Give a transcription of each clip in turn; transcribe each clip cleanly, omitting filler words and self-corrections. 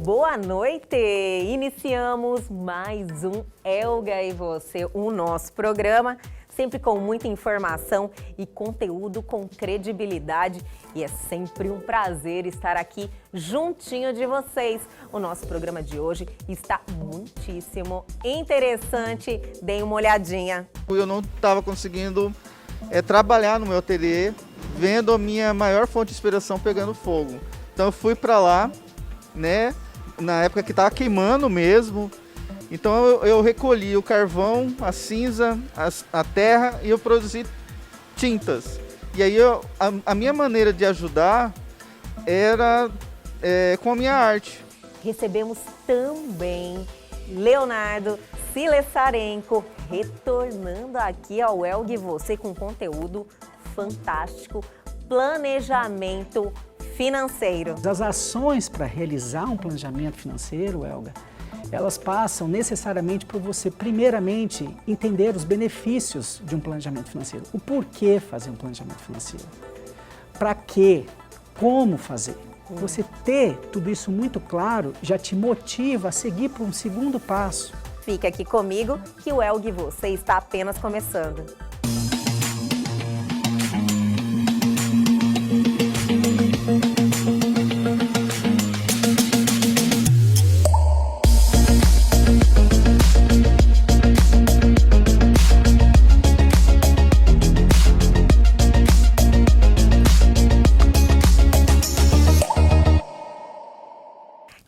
Boa noite! Iniciamos mais um Elga e Você, o nosso programa, sempre com muita informação e conteúdo com credibilidade. E é sempre um prazer estar aqui juntinho de vocês. O nosso programa de hoje está muitíssimo interessante. Deem uma olhadinha. Eu não estava conseguindo trabalhar no meu ateliê, vendo a minha maior fonte de inspiração pegando fogo. Então eu fui para lá, né, na época que estava queimando mesmo. Então eu recolhi o carvão, a cinza, a terra e eu produzi tintas. E aí a minha maneira de ajudar era com a minha arte. Recebemos também Leonardo Silessarenko, retornando aqui ao Elga e Você com conteúdo fantástico, planejamento financeiro. As ações para realizar um planejamento financeiro, Elga, elas passam necessariamente por você, primeiramente, entender os benefícios de um planejamento financeiro. O porquê fazer um planejamento financeiro. Para quê? Como fazer? Você ter tudo isso muito claro já te motiva a seguir para um segundo passo. Fica aqui comigo que o Elga e Você está apenas começando.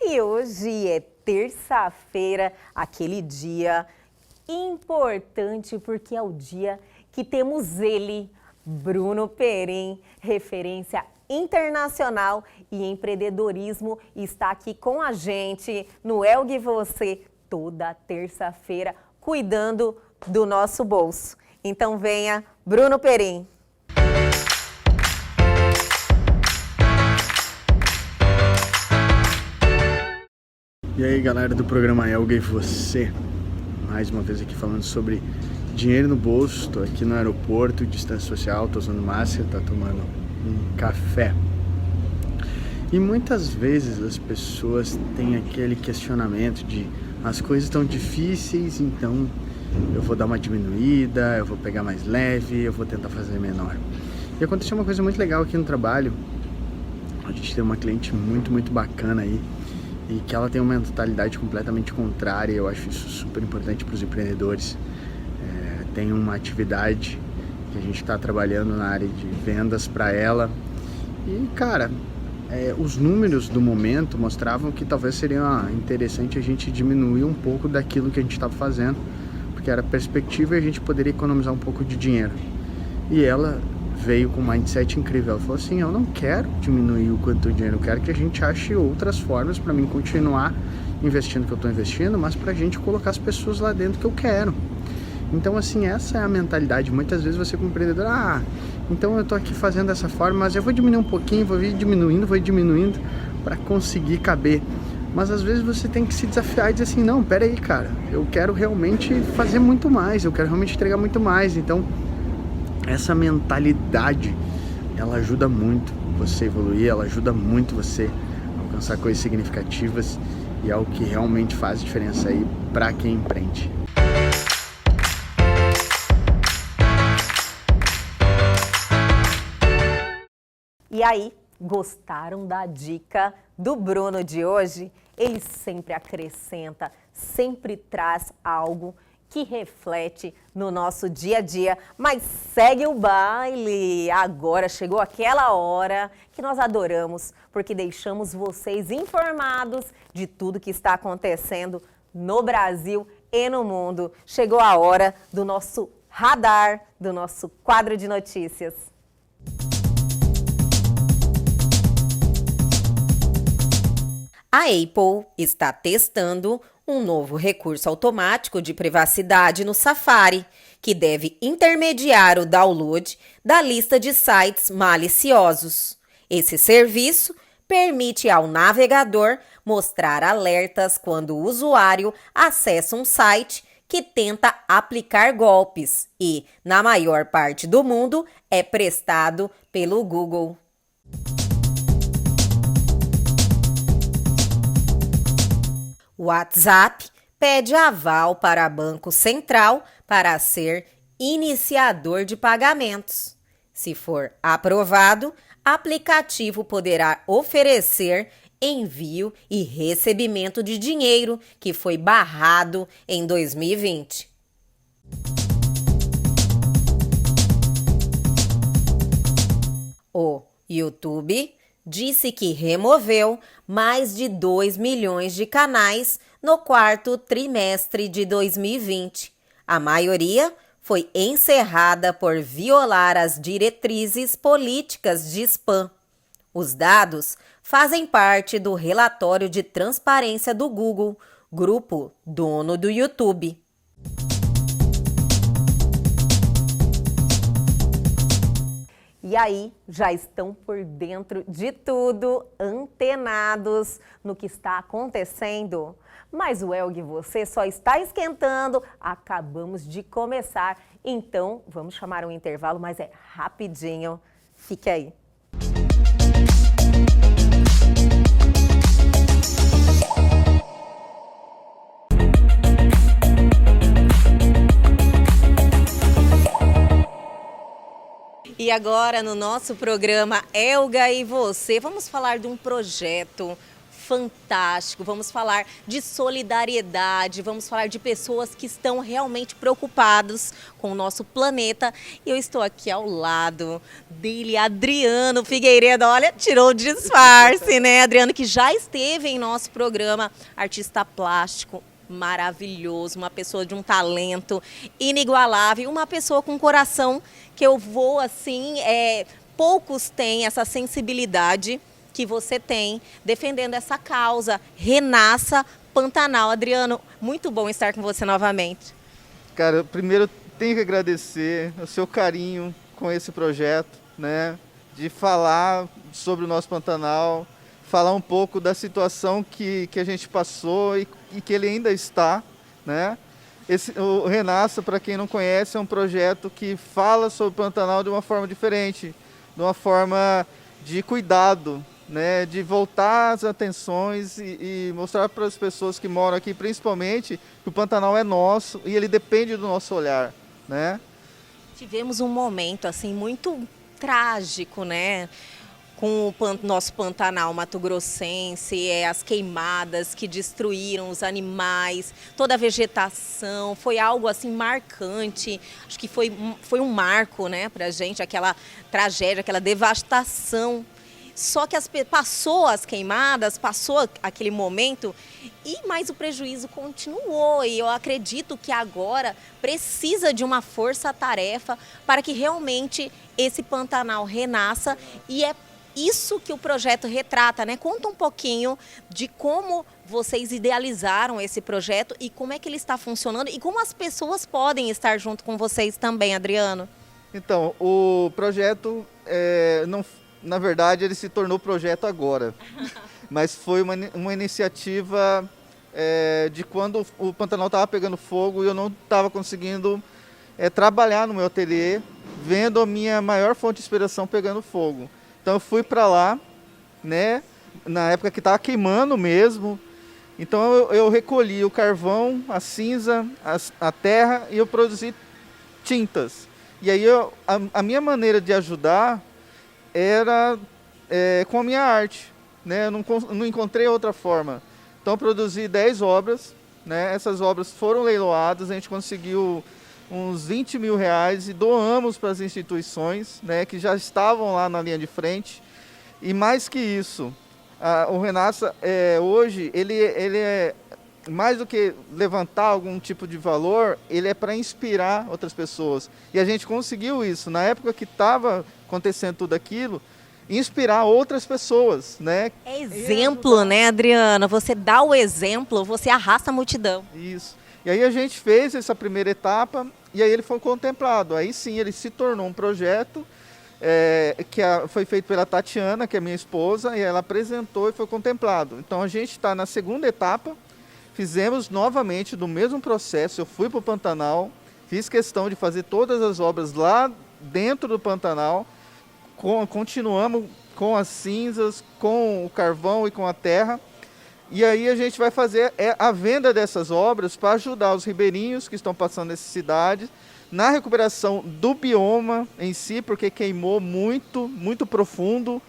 E hoje é terça-feira, aquele dia importante porque é o dia que temos ele, Bruno Perim, referência internacional e empreendedorismo, está aqui com a gente no Elga e Você toda terça-feira, cuidando do nosso bolso. Então venha, Bruno Perim. E aí galera do programa Elga e Você, mais uma vez aqui falando sobre dinheiro no bolso. Estou aqui no aeroporto, distância social, estou usando máscara, estou tomando um café. E muitas vezes as pessoas têm aquele questionamento de as coisas estão difíceis, então eu vou dar uma diminuída, eu vou pegar mais leve, eu vou tentar fazer menor. E aconteceu uma coisa muito legal aqui no trabalho. A gente tem uma cliente muito bacana aí, e que ela tem uma mentalidade completamente contrária. Eu acho isso super importante para os empreendedores. Tem uma atividade que a gente está trabalhando na área de vendas para ela e, cara, os números do momento mostravam que talvez seria interessante a gente diminuir um pouco daquilo que a gente estava fazendo, porque era perspectiva e a gente poderia economizar um pouco de dinheiro. E ela veio com um mindset incrível. Ela falou assim: eu não quero diminuir o quanto de dinheiro, eu quero que a gente ache outras formas para mim continuar investindo o que eu estou investindo, mas para a gente colocar as pessoas lá dentro que eu quero. Então, assim, essa é a mentalidade. Muitas vezes você como empreendedor, então eu estou aqui fazendo dessa forma, mas eu vou diminuir um pouquinho, vou diminuindo para conseguir caber. Mas às vezes você tem que se desafiar e dizer assim: não, pera aí, cara, eu quero realmente fazer muito mais, eu quero realmente entregar muito mais. Então, essa mentalidade, ela ajuda muito você evoluir, ela ajuda muito você a alcançar coisas significativas, e é o que realmente faz diferença aí para quem empreende. E aí, gostaram da dica do Bruno de hoje? Ele sempre acrescenta, sempre traz algo que reflete no nosso dia a dia, mas segue o baile. Agora chegou aquela hora que nós adoramos, porque deixamos vocês informados de tudo que está acontecendo no Brasil e no mundo. Chegou a hora do nosso radar, do nosso quadro de notícias. A Apple está testando um novo recurso automático de privacidade no Safari, que deve intermediar o download da lista de sites maliciosos. Esse serviço permite ao navegador mostrar alertas quando o usuário acessa um site que tenta aplicar golpes e, na maior parte do mundo, é prestado pelo Google. O WhatsApp pede aval para Banco Central para ser iniciador de pagamentos. Se for aprovado, aplicativo poderá oferecer envio e recebimento de dinheiro que foi barrado em 2020. O YouTube disse que removeu mais de 2 milhões de canais no quarto trimestre de 2020. A maioria foi encerrada por violar as diretrizes políticas de spam. Os dados fazem parte do relatório de transparência do Google, grupo dono do YouTube. E aí, já estão por dentro de tudo, antenados no que está acontecendo. Mas o Elg, você só está esquentando, acabamos de começar. Então, vamos chamar um intervalo, mas é rapidinho. Fique aí. E agora, no nosso programa Elga e Você, vamos falar de um projeto fantástico, vamos falar de solidariedade, vamos falar de pessoas que estão realmente preocupados com o nosso planeta. E eu estou aqui ao lado dele, Adriano Figueiredo. Olha, tirou o disfarce, né? Adriano, que já esteve em nosso programa, artista plástico maravilhoso, uma pessoa de um talento inigualável, uma pessoa com um coração que eu vou assim, poucos têm essa sensibilidade que você tem defendendo essa causa. Renasça Pantanal. Adriano, muito bom estar com você novamente. Cara, primeiro tenho que agradecer o seu carinho com esse projeto, né? De falar sobre o nosso Pantanal, falar um pouco da situação que a gente passou e que ele ainda está, né? O Renasça, para quem não conhece, é um projeto que fala sobre o Pantanal de uma forma diferente, de uma forma de cuidado, né? De voltar as atenções e mostrar para as pessoas que moram aqui, principalmente, que o Pantanal é nosso e ele depende do nosso olhar, né? Tivemos um momento assim muito trágico, né? Com o nosso Pantanal mato-grossense, as queimadas que destruíram os animais, toda a vegetação, foi algo assim marcante. Acho que foi um marco, né, pra gente, aquela tragédia, aquela devastação. Só que passou as queimadas, passou aquele momento, mas o prejuízo continuou. E eu acredito que agora precisa de uma força-tarefa para que realmente esse Pantanal renasça, e é isso que o projeto retrata, né? Conta um pouquinho de como vocês idealizaram esse projeto e como é que ele está funcionando e como as pessoas podem estar junto com vocês também, Adriano. Então, o projeto, na verdade, ele se tornou projeto agora, mas foi uma iniciativa de quando o Pantanal estava pegando fogo e eu não estava conseguindo trabalhar no meu ateliê, vendo a minha maior fonte de inspiração pegando fogo. Então eu fui para lá, né, na época que estava queimando mesmo. Então eu recolhi o carvão, a cinza, a terra e eu produzi tintas. E aí a minha maneira de ajudar era com a minha arte, né? Eu não encontrei outra forma. Então eu produzi 10 obras, né? Essas obras foram leiloadas, a gente conseguiu uns 20 mil reais e doamos para as instituições, né, que já estavam lá na linha de frente. E mais que isso, o Renasça hoje, ele é mais do que levantar algum tipo de valor, ele é para inspirar outras pessoas. E a gente conseguiu isso. Na época que estava acontecendo tudo aquilo, inspirar outras pessoas, né? É exemplo, né, Adriana? Você dá o exemplo, você arrasta a multidão. Isso. E aí a gente fez essa primeira etapa e aí ele foi contemplado. Aí sim ele se tornou um projeto que foi feito pela Tatiana, que é minha esposa, e ela apresentou e foi contemplado. Então a gente está na segunda etapa, fizemos novamente do mesmo processo. Eu fui para o Pantanal, fiz questão de fazer todas as obras lá dentro do Pantanal, continuamos com as cinzas, com o carvão e com a terra. E aí a gente vai fazer a venda dessas obras para ajudar os ribeirinhos que estão passando necessidade na recuperação do bioma em si, porque queimou muito, muito profundo,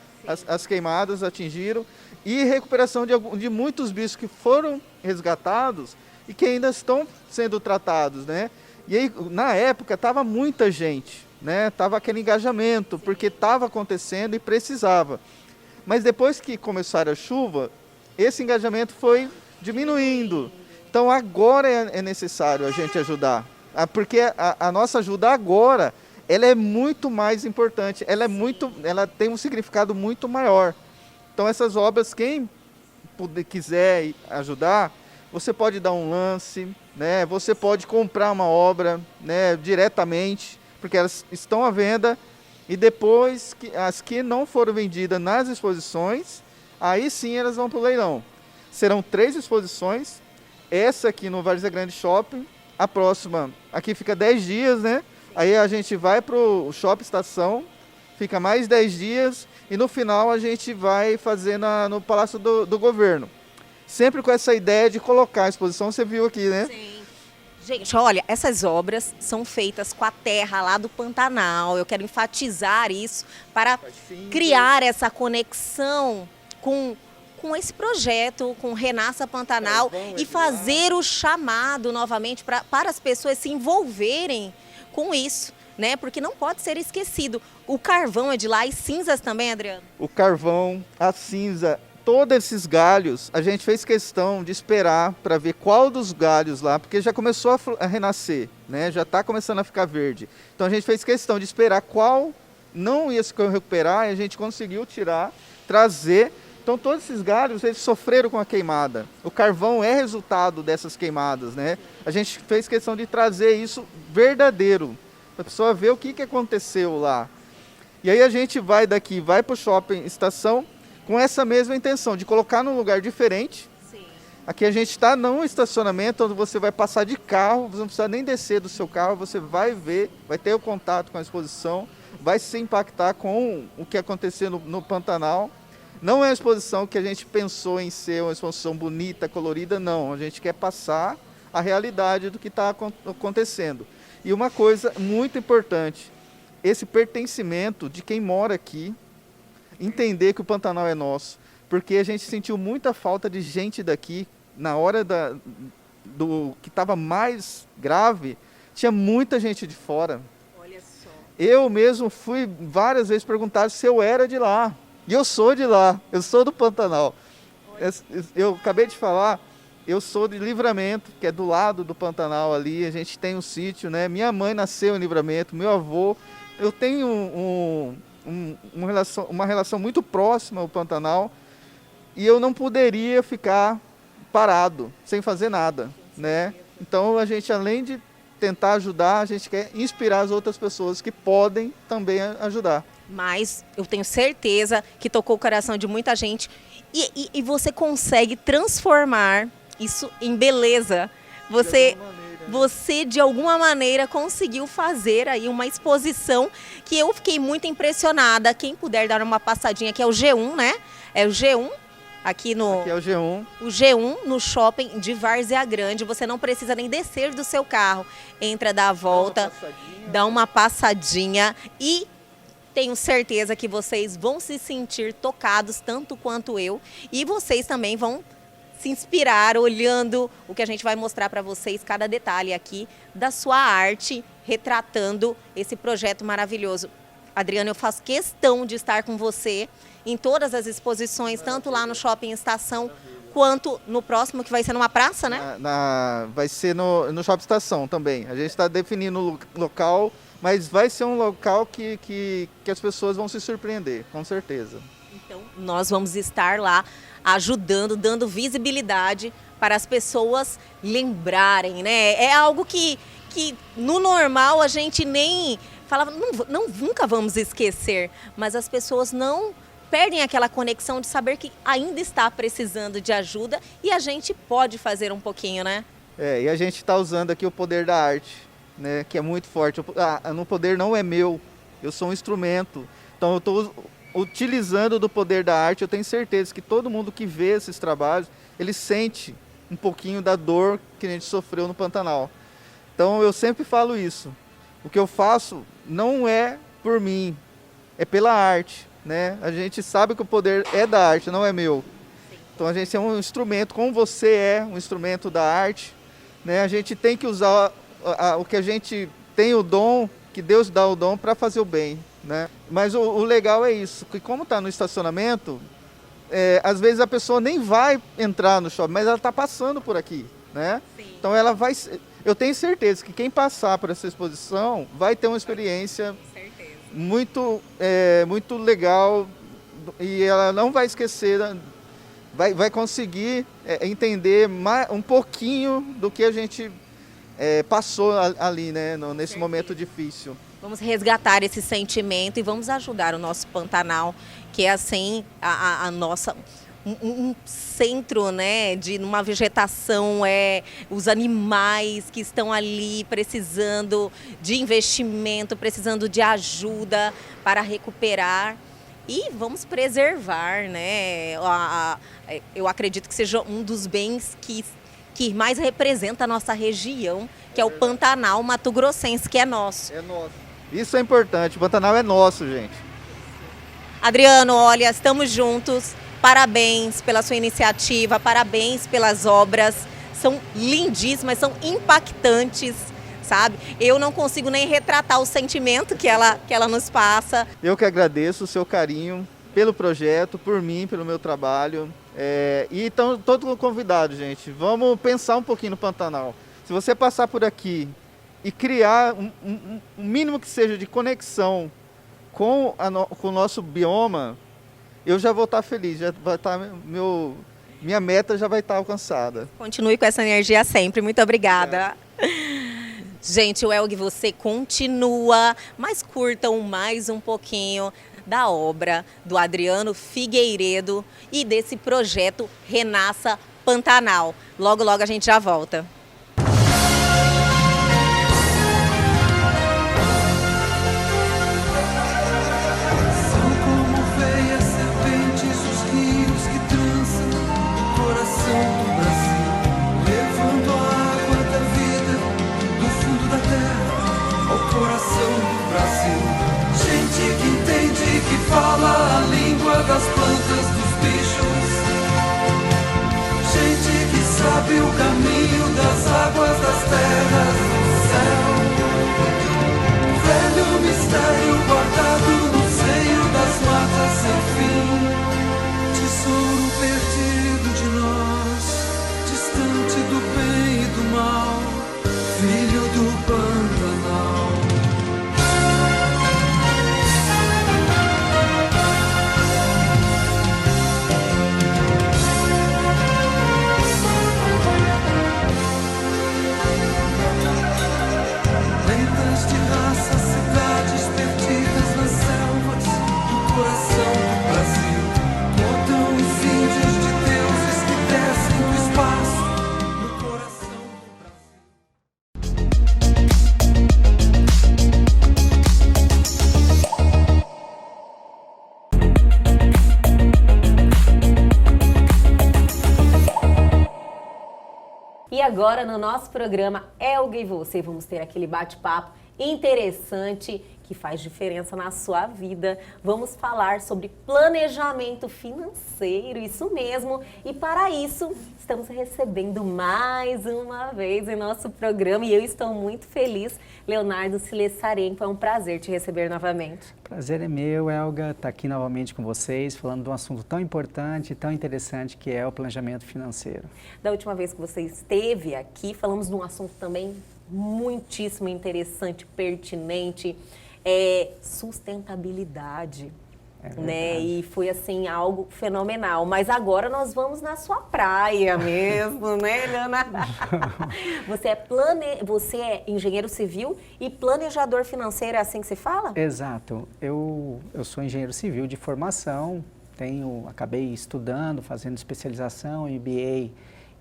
as queimadas atingiram, e recuperação de muitos bichos que foram resgatados e que ainda estão sendo tratados, né? E aí, na época, estava muita gente, né? Tava aquele engajamento, porque estava acontecendo e precisava. Mas depois que começaram a chuva, esse engajamento foi diminuindo. Então agora é necessário a gente ajudar, porque a nossa ajuda agora, ela é muito mais importante, ela tem um significado muito maior. Então essas obras, quem quiser ajudar, você pode dar um lance, né? Você pode comprar uma obra, né, diretamente, porque elas estão à venda, e depois as que não foram vendidas nas exposições, aí sim elas vão para o leilão. Serão 3 exposições, essa aqui no Várzea Grande Shopping, a próxima aqui fica 10 dias, né? Aí a gente vai para o Shopping Estação, fica mais 10 dias, e no final a gente vai fazer no Palácio do Governo. Sempre com essa ideia de colocar a exposição, você viu aqui, né? Sim. Gente, olha, essas obras são feitas com a terra lá do Pantanal. Eu quero enfatizar isso para criar essa conexão com esse projeto, com Renasça Pantanal, e fazer o chamado novamente para as pessoas se envolverem com isso, né? Porque não pode ser esquecido. O carvão é de lá e cinzas também, Adriano? O carvão, a cinza, todos esses galhos, a gente fez questão de esperar para ver qual dos galhos lá, porque já começou a renascer, né? Já está começando a ficar verde. Então a gente fez questão de esperar qual não ia se recuperar, e a gente conseguiu tirar, trazer. Então todos esses galhos, eles sofreram com a queimada. O carvão é resultado dessas queimadas, né? A gente fez questão de trazer isso verdadeiro, para a pessoa ver o que aconteceu lá. E aí a gente vai daqui, vai para o Shopping Estação, com essa mesma intenção, de colocar num lugar diferente. Sim. Aqui a gente está num estacionamento onde você vai passar de carro, você não precisa nem descer do seu carro, você vai ver, vai ter o contato com a exposição, vai se impactar com o que aconteceu no Pantanal. Não é uma exposição que a gente pensou em ser uma exposição bonita, colorida, não. A gente quer passar a realidade do que está acontecendo. E uma coisa muito importante, esse pertencimento de quem mora aqui, entender que o Pantanal é nosso, porque a gente sentiu muita falta de gente daqui. Na hora do que estava mais grave, tinha muita gente de fora. Olha só. Eu mesmo fui várias vezes perguntar se eu era de lá, e eu sou de lá, eu sou do Pantanal. Eu acabei de falar, eu sou de Livramento, que é do lado do Pantanal ali, a gente tem um sítio, né? Minha mãe nasceu em Livramento, meu avô, eu tenho uma relação muito próxima ao Pantanal, e eu não poderia ficar parado, sem fazer nada, né? Então a gente, além de tentar ajudar, a gente quer inspirar as outras pessoas que podem também ajudar. Mas eu tenho certeza que tocou o coração de muita gente, e você consegue transformar isso em beleza. Você, de alguma maneira, conseguiu fazer aí uma exposição que eu fiquei muito impressionada. Quem puder dar uma passadinha, que é o G1, né? É o G1, aqui Aqui é o G1. O G1 no shopping de Várzea Grande. Você não precisa nem descer do seu carro. Entra, dá a volta, dá uma passadinha e tenho certeza que vocês vão se sentir tocados tanto quanto eu. E vocês também vão se inspirar olhando o que a gente vai mostrar para vocês, cada detalhe aqui da sua arte, retratando esse projeto maravilhoso. Adriano, eu faço questão de estar com você em todas as exposições, tanto lá no Shopping Estação, quanto no próximo, que vai ser numa praça, né? Vai ser no Shopping Estação também. A gente está definindo o local, mas vai ser um local que as pessoas vão se surpreender, com certeza. Então, nós vamos estar lá ajudando, dando visibilidade para as pessoas lembrarem, né? É algo que no normal a gente nem falava, nunca vamos esquecer, mas as pessoas não perdem aquela conexão de saber que ainda está precisando de ajuda e a gente pode fazer um pouquinho, né? E a gente está usando aqui o poder da arte, né? Que é muito forte. No poder não é meu, eu sou um instrumento. Então eu estou utilizando do poder da arte, eu tenho certeza que todo mundo que vê esses trabalhos, ele sente um pouquinho da dor que a gente sofreu no Pantanal. Então eu sempre falo isso. O que eu faço não é por mim, é pela arte, né? A gente sabe que o poder é da arte, não é meu. Então a gente é um instrumento, como você é um instrumento da arte, né? A gente tem que usar o que a gente tem o dom, que Deus dá o dom para fazer o bem, né? Mas o legal é isso, que como está no estacionamento, às vezes a pessoa nem vai entrar no shopping, mas ela está passando por aqui, né? Sim. Então ela vai... Eu tenho certeza que quem passar por essa exposição vai ter uma experiência muito legal e ela não vai esquecer, vai conseguir entender um pouquinho do que a gente passou ali, né, nesse momento difícil. Vamos resgatar esse sentimento e vamos ajudar o nosso Pantanal, que é assim a nossa... Um centro, né, de uma vegetação, os animais que estão ali precisando de investimento, precisando de ajuda para recuperar e vamos preservar, né, eu acredito que seja um dos bens que mais representa a nossa região, que é o Pantanal Mato-Grossense, que é nosso. É nosso. Isso é importante, o Pantanal é nosso, gente. Adriano, olha, estamos juntos. Parabéns pela sua iniciativa, parabéns pelas obras, são lindíssimas, são impactantes, sabe? Eu não consigo nem retratar o sentimento que ela nos passa. Eu que agradeço o seu carinho pelo projeto, por mim, pelo meu trabalho. E então, todo convidado, gente, vamos pensar um pouquinho no Pantanal. Se você passar por aqui e criar um mínimo que seja de conexão com o nosso bioma, eu já vou estar feliz, já vai estar minha meta já vai estar alcançada. Continue com essa energia sempre, muito obrigada. Gente, o Elgue Você continua, mas curtam mais um pouquinho da obra do Adriano Figueiredo e desse projeto Renasça Pantanal. Logo, logo a gente já volta. Fala a língua das plantas, dos bichos. Gente que sabe o caminho das águas, das terras, do céu. Velho mistério guardado no seio das matas sem fim. Tesouro perdido de nós, distante do bem e do mal. Filho do Pantanal. E agora no nosso programa Elgue e Você vamos ter aquele bate-papo interessante que faz diferença na sua vida. Vamos falar sobre planejamento financeiro, isso mesmo. E para isso estamos recebendo mais uma vez em nosso programa e eu estou muito feliz. Leonardo Silessarenko, é um prazer te receber novamente. Prazer é meu, Elga, estar aqui novamente com vocês, falando de um assunto tão importante, tão interessante que é o planejamento financeiro. Da última vez que você esteve aqui, falamos de um assunto também muitíssimo interessante, pertinente, sustentabilidade. Né? E foi assim algo fenomenal. Mas agora nós vamos na sua praia mesmo, né, Leonardo? Você é engenheiro civil e planejador financeiro, é assim que se fala? Exato. Eu sou engenheiro civil de formação, acabei estudando, fazendo especialização em MBA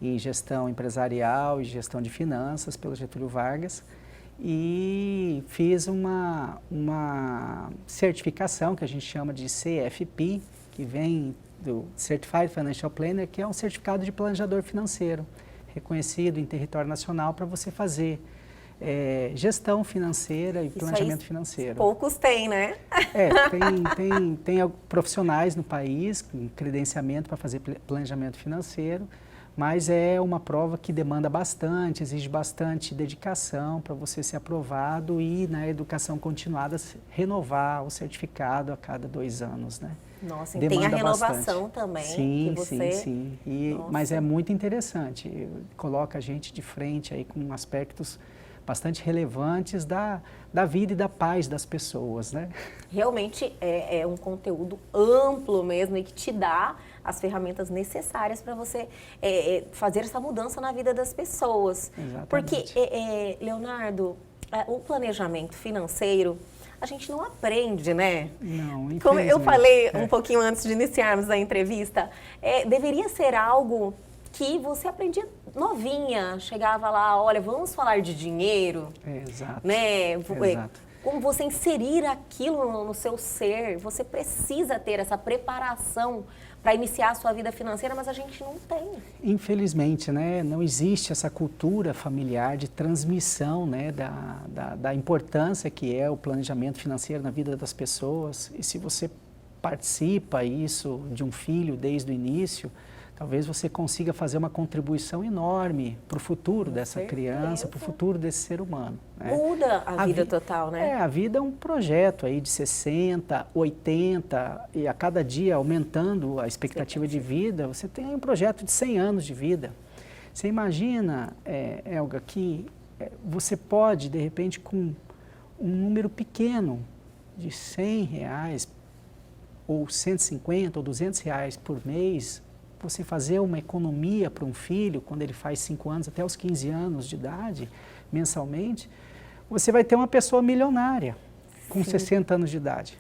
em gestão empresarial e gestão de finanças pelo Getúlio Vargas. e fiz uma certificação que a gente chama de CFP, que vem do Certified Financial Planner, que é um certificado de planejador financeiro, reconhecido em território nacional para você fazer gestão financeira e planejamento financeiro. Poucos têm, né? Tem profissionais no país com credenciamento para fazer planejamento financeiro, mas é uma prova que demanda bastante, exige bastante dedicação para você ser aprovado e na educação continuada renovar o certificado a cada 2 anos, né? Nossa, e tem a renovação bastante. também. Sim, que você... sim. Mas é muito interessante, coloca a gente de frente aí com aspectos bastante relevantes da vida e da paz das pessoas, né? Realmente é um conteúdo amplo mesmo e que te dá as ferramentas necessárias para você fazer essa mudança na vida das pessoas. Exatamente. Porque, Leonardo, o planejamento financeiro, a gente não aprende, né? Não, infelizmente. Como eu falei um pouquinho antes de iniciarmos a entrevista, deveria ser algo que você aprendia novinha, chegava lá, olha, vamos falar de dinheiro, Exato. né? Exato. Como você inserir aquilo no seu ser, você precisa ter essa preparação para iniciar a sua vida financeira, mas a gente não tem. Infelizmente, né, não existe essa cultura familiar de transmissão, né, da importância que é o planejamento financeiro na vida das pessoas. E se você participa isso de um filho desde o início, talvez você consiga fazer uma contribuição enorme para o futuro dessa criança, para o futuro desse ser humano. Né? Muda a vida total, né? A vida é um projeto aí de 60, 80 e a cada dia aumentando a expectativa de vida, você tem um projeto de 100 anos de vida. Você imagina, Elga, que você pode, de repente, com um número pequeno de R$100 ou 150 ou R$200 por mês, você fazer uma economia para um filho, quando ele faz 5 anos, até os 15 anos de idade, mensalmente, você vai ter uma pessoa milionária com 60 anos de idade.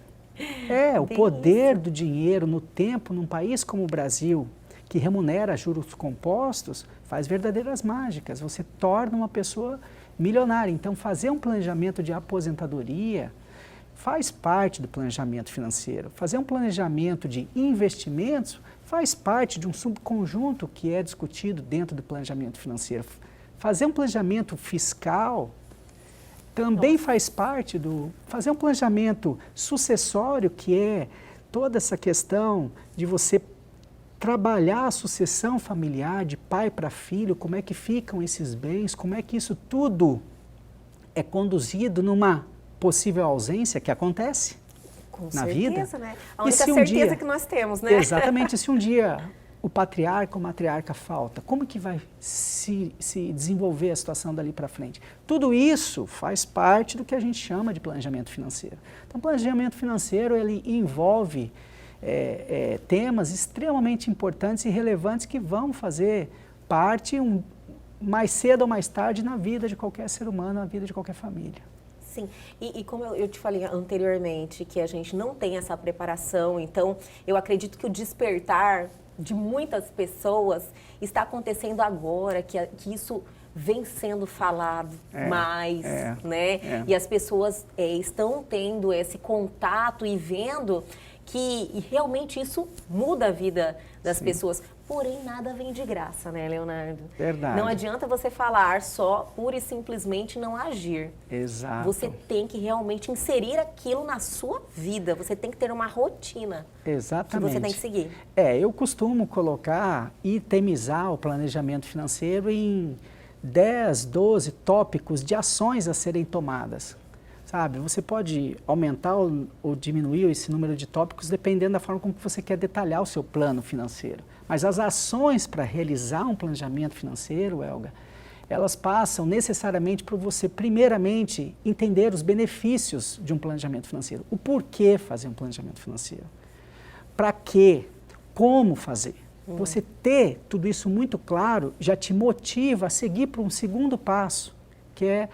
O poder do dinheiro no tempo, num país como o Brasil, que remunera juros compostos, faz verdadeiras mágicas. Você torna uma pessoa milionária. Então, fazer um planejamento de aposentadoria faz parte do planejamento financeiro. Fazer um planejamento de investimentos faz parte de um subconjunto que é discutido dentro do planejamento financeiro. Fazer um planejamento fiscal também faz parte fazer um planejamento sucessório, que é toda essa questão de você trabalhar a sucessão familiar de pai para filho, como é que ficam esses bens, como é que isso tudo é conduzido numa possível ausência que acontece na vida. Né? A única certeza que nós temos, né? Exatamente. Se um dia o patriarca ou matriarca falta, como que vai se desenvolver a situação dali para frente? Tudo isso faz parte do que a gente chama de planejamento financeiro. Então, planejamento financeiro, ele envolve temas extremamente importantes e relevantes que vão fazer parte, mais cedo ou mais tarde, na vida de qualquer ser humano, na vida de qualquer família. Sim, e como eu te falei anteriormente, que a gente não tem essa preparação, então eu acredito que o despertar de muitas pessoas está acontecendo agora, que isso vem sendo falado mais, né? E as pessoas estão tendo esse contato e vendo que realmente isso muda a vida das pessoas. Porém, nada vem de graça, né, Leonardo? Verdade. Não adianta você falar só, pura e simplesmente não agir. Exato. Você tem que realmente inserir aquilo na sua vida. Você tem que ter uma rotina. Exatamente. Que você tem que seguir. Eu costumo colocar, itemizar o planejamento financeiro em 10, 12 tópicos de ações a serem tomadas. Sabe, você pode aumentar ou diminuir esse número de tópicos dependendo da forma como você quer detalhar o seu plano financeiro. Mas as ações para realizar um planejamento financeiro, Elga, elas passam necessariamente por você, primeiramente, entender os benefícios de um planejamento financeiro. O porquê fazer um planejamento financeiro. Para quê? Como fazer? Você ter tudo isso muito claro já te motiva a seguir para um segundo passo, que é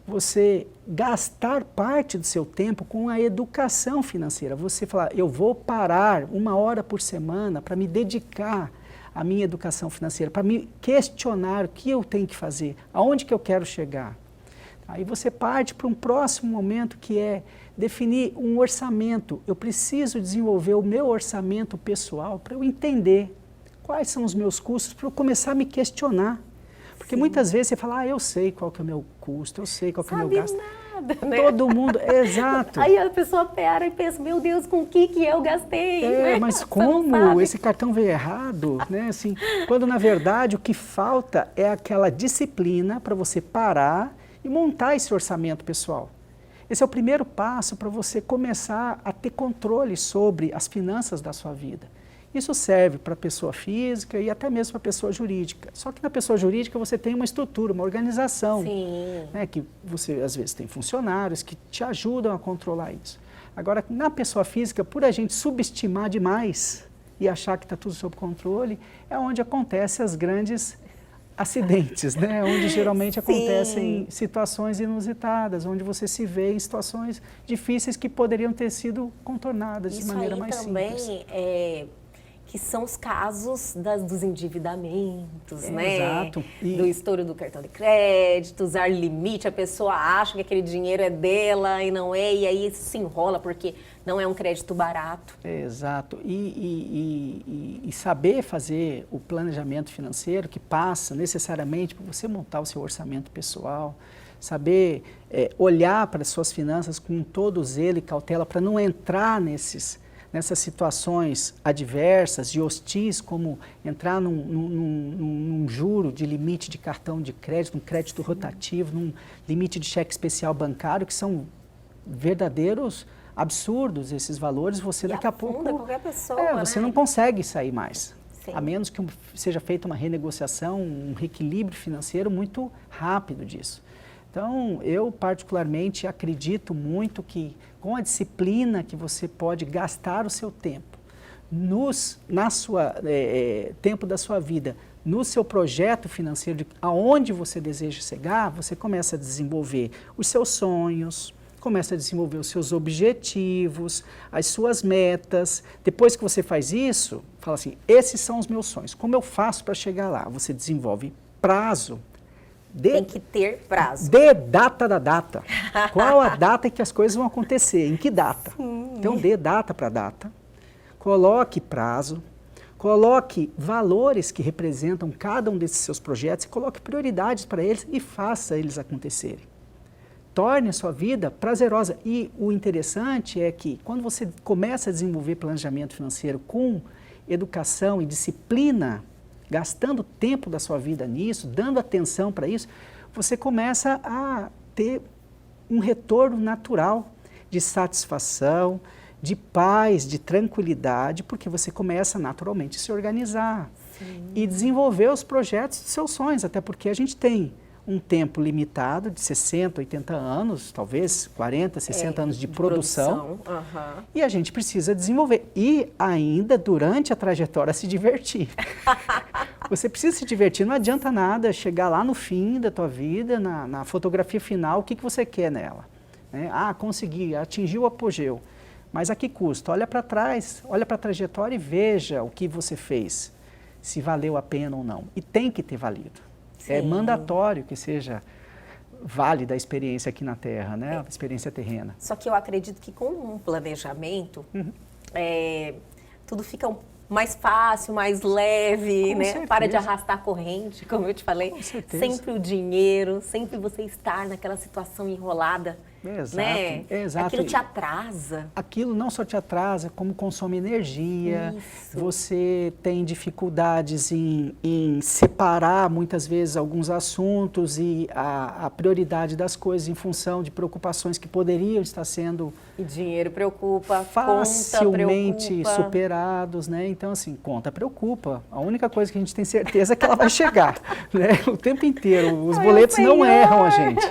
você gastar parte do seu tempo com a educação financeira. Você falar, eu vou parar 1 hora por semana para me dedicar à minha educação financeira, para me questionar o que eu tenho que fazer, aonde que eu quero chegar. Aí você parte para um próximo momento que é definir um orçamento. Eu preciso desenvolver o meu orçamento pessoal para eu entender quais são os meus custos, para eu começar a me questionar. Porque muitas vezes você fala, eu sei qual que é o meu custo, eu sei qual que é o meu gasto. Nada, né? Todo mundo, exato. Aí a pessoa pera e pensa, meu Deus, com o que eu gastei? Né? Mas Você não como sabe. esse cartão veio errado, né? Assim, quando na verdade o que falta é aquela disciplina para você parar e montar esse orçamento pessoal. Esse é o primeiro passo para você começar a ter controle sobre as finanças da sua vida. Isso serve para a pessoa física e até mesmo para a pessoa jurídica. Só que na pessoa jurídica você tem uma estrutura, uma organização. Sim. Né, que você às vezes tem funcionários que te ajudam a controlar isso. Agora, na pessoa física, por a gente subestimar demais e achar que está tudo sob controle, é onde acontecem as grandes acidentes, né? Onde geralmente acontecem situações inusitadas, onde você se vê em situações difíceis que poderiam ter sido contornadas de maneira mais simples. Isso aí também que são os casos dos endividamentos, né? Exato. Do estouro do cartão de crédito, usar limite, a pessoa acha que aquele dinheiro é dela e não é, e aí se enrola porque não é um crédito barato. Exato. E saber fazer o planejamento financeiro que passa necessariamente por você montar o seu orçamento pessoal, saber olhar para as suas finanças com todo zelo e cautela para não entrar nessas situações adversas e hostis, como entrar num juro de limite de cartão de crédito, um crédito rotativo, num limite de cheque especial bancário, que são verdadeiros absurdos esses valores, você daqui a pouco qualquer pessoa, você né? não consegue sair mais. Sim. A menos que seja feita uma renegociação, um reequilíbrio financeiro muito rápido disso. Então, eu particularmente acredito muito que com a disciplina que você pode gastar o seu tempo, tempo da sua vida, no seu projeto financeiro, de aonde você deseja chegar, você começa a desenvolver os seus sonhos, começa a desenvolver os seus objetivos, as suas metas. Depois que você faz isso, fala assim, esses são os meus sonhos. Como eu faço para chegar lá? Você desenvolve prazo. Tem que ter prazo. Dê data da data. Qual a data em que as coisas vão acontecer? Em que data? Então, dê data para data. Coloque prazo. Coloque valores que representam cada um desses seus projetos e coloque prioridades para eles e faça eles acontecerem. Torne a sua vida prazerosa. E o interessante é que quando você começa a desenvolver planejamento financeiro com educação e disciplina, gastando tempo da sua vida nisso, dando atenção para isso, você começa a ter um retorno natural de satisfação, de paz, de tranquilidade, porque você começa naturalmente a se organizar e desenvolver os projetos dos seus sonhos, até porque a gente tem um tempo limitado de 60, 80 anos, talvez 40, 60 anos de produção. E a gente precisa desenvolver. E ainda, durante a trajetória, se divertir. Você precisa se divertir. Não adianta nada chegar lá no fim da tua vida, na fotografia final, o que você quer nela. Né? Consegui, atingi o apogeu. Mas a que custo? Olha para trás, olha para a trajetória e veja o que você fez, se valeu a pena ou não. E tem que ter valido. É mandatório que seja válida a experiência aqui na Terra, né? A experiência terrena. Só que eu acredito que com um planejamento, tudo fica mais fácil, mais leve, Com né? certeza. Para de arrastar a corrente, como eu te falei. Com certeza. Sempre o dinheiro, sempre você estar naquela situação enrolada. Exato, né? exato. Aquilo te atrasa. Aquilo não só te atrasa, como consome energia. Isso. Você tem dificuldades em separar, muitas vezes, alguns assuntos e a prioridade das coisas em função de preocupações que poderiam estar sendo E dinheiro preocupa, facilmente conta preocupa. superados, né? Então, assim, conta preocupa. A única coisa que a gente tem certeza é que ela vai chegar, né? O tempo inteiro. Os boletos não erram a gente.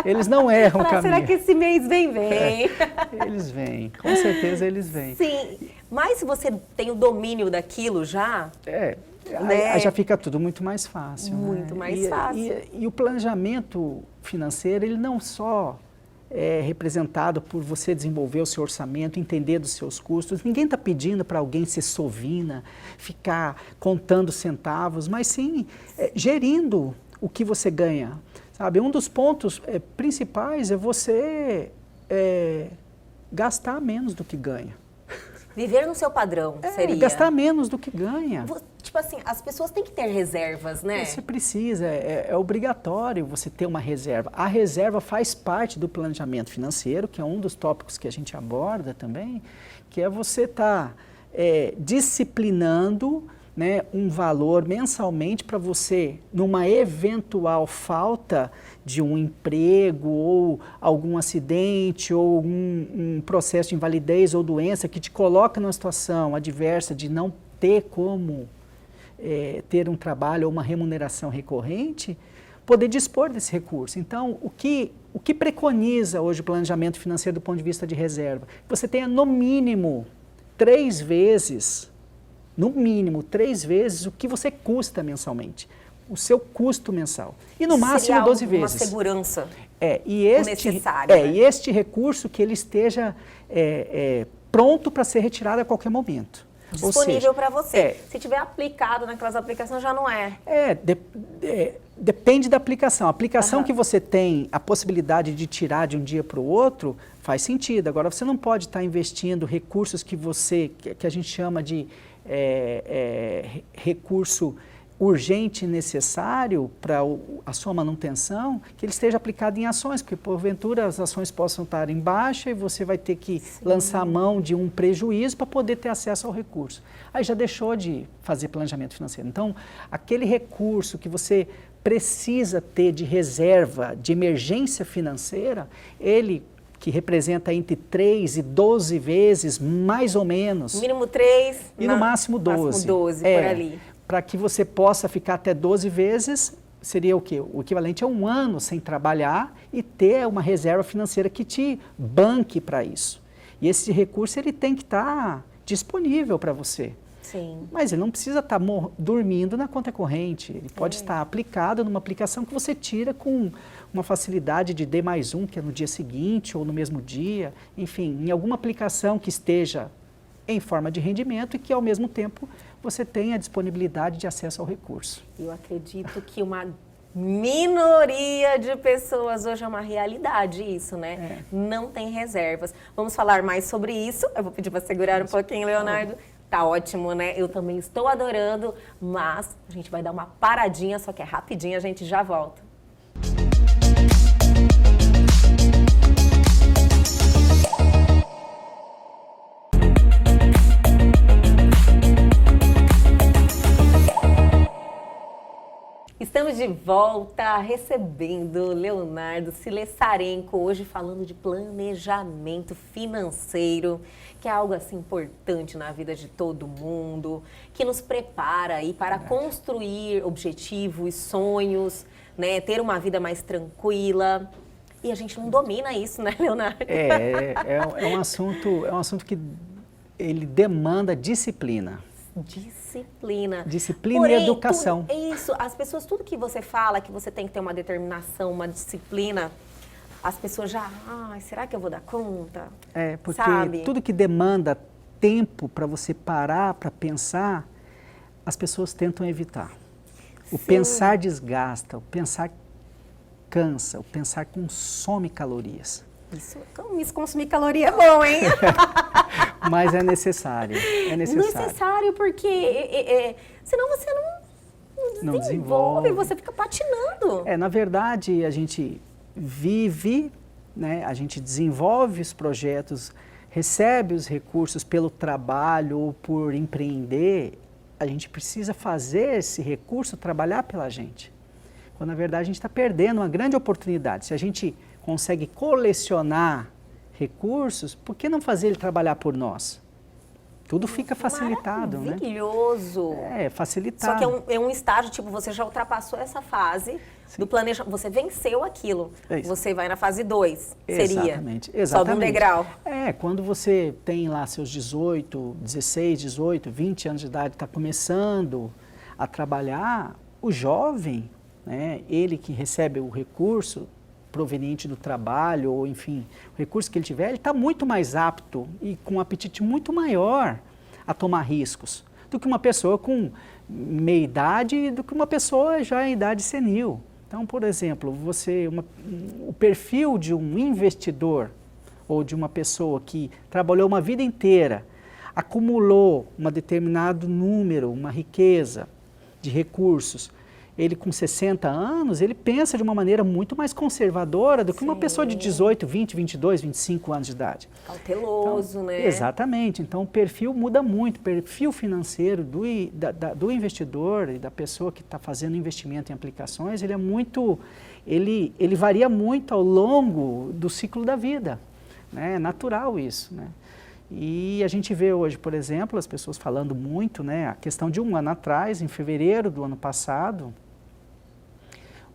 Eles não erram o caminho. Será que esse mês vem? Eles vêm, com certeza eles vêm. Sim, mas se você tem o domínio daquilo já... Aí já fica tudo muito mais fácil. Muito mais fácil. E o planejamento financeiro, ele não só é representado por você desenvolver o seu orçamento, entender dos seus custos. Ninguém está pedindo para alguém ser sovina, ficar contando centavos, mas sim gerindo o que você ganha. Sabe, um dos pontos principais é você gastar menos do que ganha. Viver no seu padrão seria. Gastar menos do que ganha. Tipo assim, as pessoas têm que ter reservas, né? Você precisa, é obrigatório você ter uma reserva. A reserva faz parte do planejamento financeiro, que é um dos tópicos que a gente aborda também, que é você estar disciplinando, né, um valor mensalmente para você, numa eventual falta de um emprego ou algum acidente ou um processo de invalidez ou doença que te coloca numa situação adversa de não ter como ter um trabalho ou uma remuneração recorrente, poder dispor desse recurso. Então, o que preconiza hoje o planejamento financeiro do ponto de vista de reserva? Você tenha no mínimo 3 vezes, no mínimo 3 vezes o que você custa mensalmente, o seu custo mensal. E no máximo 12 vezes. Uma segurança necessária. E este recurso que ele esteja pronto para ser retirado a qualquer momento. Disponível para você. Se tiver aplicado naquelas aplicações, já não é. Depende da aplicação. A aplicação que você tem a possibilidade de tirar de um dia para o outro, faz sentido. Agora, você não pode estar investindo recursos que a gente chama de recurso urgente e necessário para a sua manutenção, que ele esteja aplicado em ações, porque porventura as ações possam estar em baixa e você vai ter que lançar a mão de um prejuízo para poder ter acesso ao recurso. Aí já deixou de fazer planejamento financeiro. Então, aquele recurso que você precisa ter de reserva, de emergência financeira, ele que representa entre 3 e 12 vezes, mais ou menos. Mínimo 3. E no máximo 12. Máximo 12, por ali. Para que você possa ficar até 12 vezes, seria o quê? O equivalente a 1 ano sem trabalhar e ter uma reserva financeira que te banque para isso. E esse recurso ele tem que estar disponível para você. Sim. Mas ele não precisa estar dormindo na conta corrente. Ele pode estar aplicado numa aplicação que você tira com uma facilidade de D+1, que é no dia seguinte ou no mesmo dia. Enfim, em alguma aplicação que esteja em forma de rendimento e que, ao mesmo tempo, você tenha disponibilidade de acesso ao recurso. Eu acredito que uma minoria de pessoas hoje é uma realidade isso, né? Não tem reservas. Vamos falar mais sobre isso. Eu vou pedir para segurar um pouquinho, Leonardo. Tá ótimo, né? Eu também estou adorando, mas a gente vai dar uma paradinha, só que é rapidinho, a gente já volta. Estamos de volta recebendo Leonardo Silessarenko, hoje falando de planejamento financeiro, que é algo assim importante na vida de todo mundo, que nos prepara aí para construir objetivos, sonhos, né, ter uma vida mais tranquila. E a gente não domina isso, né, Leonardo? É um assunto que ele demanda disciplina. Disciplina. Porém, e educação. Isso, as pessoas, tudo que você fala, que você tem que ter uma determinação, uma disciplina, as pessoas já, será que eu vou dar conta? Porque sabe? Tudo que demanda tempo para você parar, para pensar, as pessoas tentam evitar. O pensar desgasta, o pensar cansa, o pensar consome calorias. Isso consumir caloria é bom, hein? Mas é necessário. É necessário porque senão você não desenvolve, você fica patinando. Na verdade, a gente vive, né? A gente desenvolve os projetos, recebe os recursos pelo trabalho ou por empreender. A gente precisa fazer esse recurso trabalhar pela gente. Quando, na verdade, a gente está perdendo uma grande oportunidade. Se a gente consegue colecionar recursos, por que não fazer ele trabalhar por nós? Tudo fica facilitado, né? Maravilhoso. Facilitado. Só que é um estágio, tipo, você já ultrapassou essa fase do planejamento, você venceu aquilo. Você vai na fase 2, seria. Exatamente. Sobe um degrau. Quando você tem lá seus 18, 16, 18, 20 anos de idade, está começando a trabalhar, o jovem, né, ele que recebe o recurso proveniente do trabalho, ou enfim, o recurso que ele tiver, ele está muito mais apto e com um apetite muito maior a tomar riscos do que uma pessoa com meia idade e do que uma pessoa já em idade senil. Então, por exemplo, o perfil de um investidor ou de uma pessoa que trabalhou uma vida inteira, acumulou um determinado número, uma riqueza de recursos, ele com 60 anos, ele pensa de uma maneira muito mais conservadora do que uma pessoa de 18, 20, 22, 25 anos de idade. Cauteloso, então, né? Exatamente. Então, o perfil muda muito. O perfil financeiro do investidor e da pessoa que está fazendo investimento em aplicações, ele é muito... Ele varia muito ao longo do ciclo da vida. Né? É natural isso, né? E a gente vê hoje, por exemplo, as pessoas falando muito, né? A questão de um ano atrás, em fevereiro do ano passado,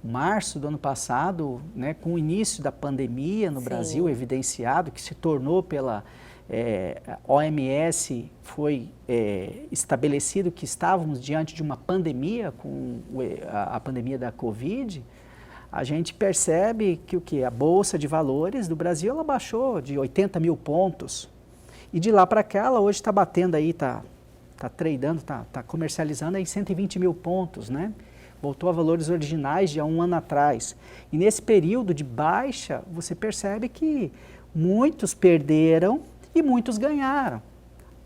março do ano passado, né, com o início da pandemia no Brasil, evidenciado, que se tornou pela OMS, foi estabelecido que estávamos diante de uma pandemia, com a pandemia da Covid, a gente percebe que a Bolsa de Valores do Brasil ela baixou de 80 mil pontos. E de lá para cá, ela hoje está batendo aí, está tradando, está comercializando aí 120 mil pontos, né? Voltou a valores originais de há um ano atrás. E nesse período de baixa, você percebe que muitos perderam e muitos ganharam.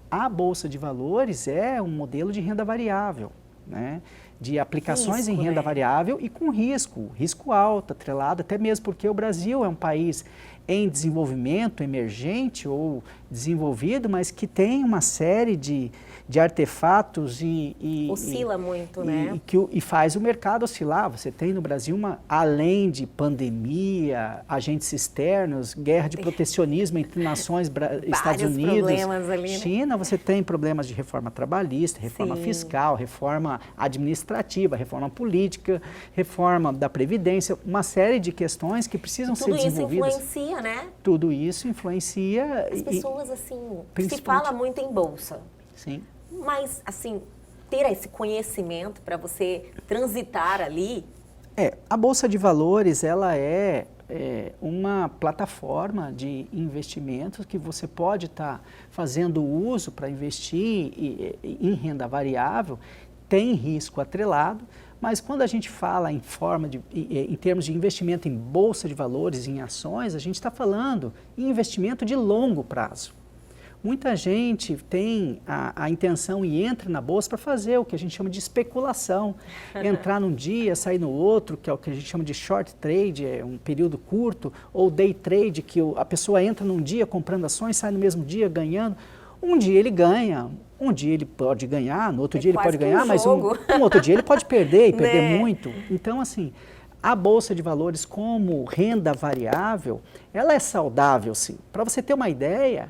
A Bolsa de Valores é um modelo de renda variável, né? De aplicações em renda variável e com risco alto, atrelado, até mesmo porque o Brasil é um país em desenvolvimento, emergente ou desenvolvido, mas que tem uma série de artefatos oscila muito, né? E faz o mercado oscilar. Você tem no Brasil, além de pandemia, agentes externos, guerra de protecionismo entre nações, Estados Unidos, ali, China, você tem problemas de reforma trabalhista, reforma fiscal, reforma administrativa, reforma política, reforma da Previdência, uma série de questões que precisam ser desenvolvidas. Tudo isso influencia, né? Tudo isso influencia. As pessoas, assim, se fala muito em bolsa. Sim. Mas, assim, ter esse conhecimento para você transitar ali... A Bolsa de Valores, ela é uma plataforma de investimentos que você pode estar fazendo uso para investir em renda variável, tem risco atrelado, mas quando a gente fala em termos de investimento em Bolsa de Valores, em ações, a gente está falando em investimento de longo prazo. Muita gente tem a intenção e entra na Bolsa para fazer o que a gente chama de especulação. Entrar num dia, sair no outro, que é o que a gente chama de short trade, é um período curto, ou day trade, que a pessoa entra num dia comprando ações, sai no mesmo dia ganhando. Um dia ele ganha, um dia ele pode ganhar, no outro dia ele pode ganhar, mas um outro dia ele pode perder e perder muito. Então, assim, a Bolsa de Valores como renda variável, ela é saudável, sim. Para você ter uma ideia,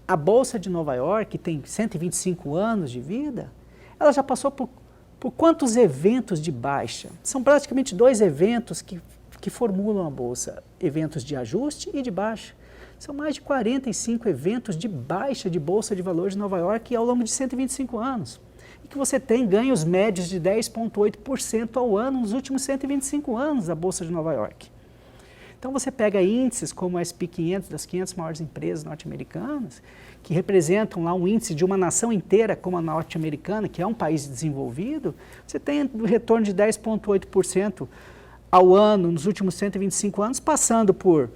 a Bolsa de Nova York, que tem 125 anos de vida, ela já passou por quantos eventos de baixa? São praticamente 2 eventos que formulam a Bolsa, eventos de ajuste e de baixa. São mais de 45 eventos de baixa de Bolsa de Valores de Nova York ao longo de 125 anos. E que você tem ganhos médios de 10,8% ao ano nos últimos 125 anos da Bolsa de Nova York. Então você pega índices como o S&P 500, das 500 maiores empresas norte-americanas, que representam lá um índice de uma nação inteira como a norte-americana, que é um país desenvolvido, você tem um retorno de 10,8% ao ano nos últimos 125 anos, passando por